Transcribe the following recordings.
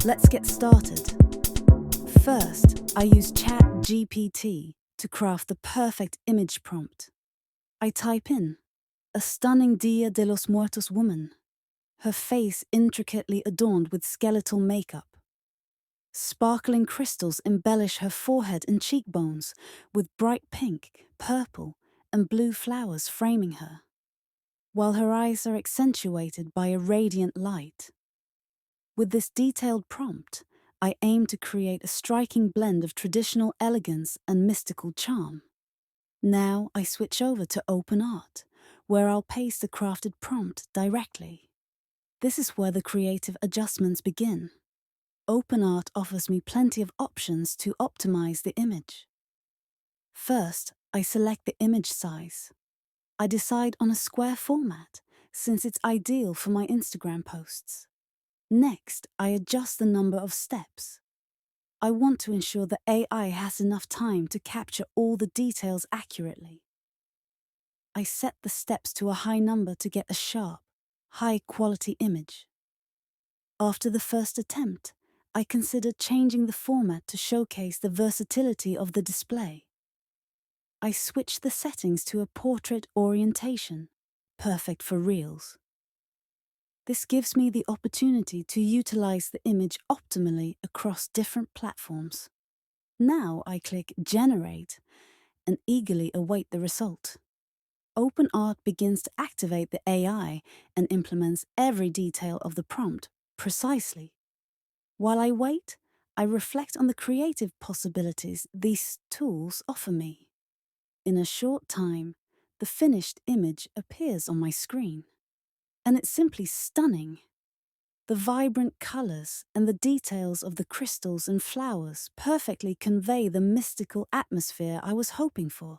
Let's get started. First, I use ChatGPT to craft the perfect image prompt. I type in, a stunning Dia de los Muertos woman, her face intricately adorned with skeletal makeup. Sparkling crystals embellish her forehead and cheekbones, with bright pink, purple, and blue flowers framing her, while her eyes are accentuated by a radiant light. With this detailed prompt, I aim to create a striking blend of traditional elegance and mystical charm. Now I switch over to OpenArt, where I'll paste the crafted prompt directly. This is where the creative adjustments begin. OpenArt offers me plenty of options to optimize the image. First, I select the image size. I decide on a square format, since it's ideal for my Instagram posts. Next, I adjust the number of steps. I want to ensure the AI has enough time to capture all the details accurately. I set the steps to a high number to get a sharp, high-quality image. After the first attempt, I considered changing the format to showcase the versatility of the display. I switched the settings to a portrait orientation, perfect for Reels. This gives me the opportunity to utilize the image optimally across different platforms. Now I click Generate and eagerly await the result. OpenArt begins to activate the AI and implements every detail of the prompt precisely. While I wait, I reflect on the creative possibilities these tools offer me. In a short time, the finished image appears on my screen. And it's simply stunning. The vibrant colors and the details of the crystals and flowers perfectly convey the mystical atmosphere I was hoping for.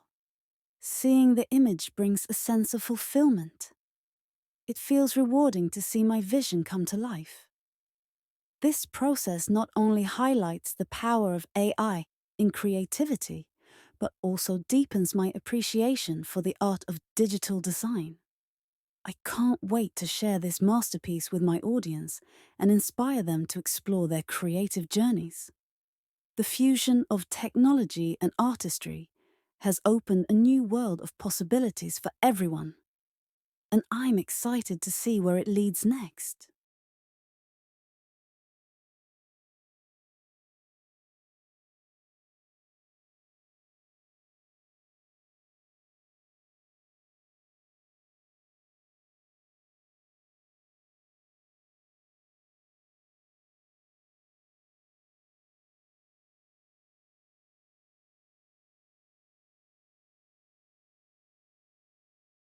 Seeing the image brings a sense of fulfillment. It feels rewarding to see my vision come to life. This process not only highlights the power of AI in creativity, but also deepens my appreciation for the art of digital design. I can't wait to share this masterpiece with my audience and inspire them to explore their creative journeys. The fusion of technology and artistry has opened a new world of possibilities for everyone, and I'm excited to see where it leads next.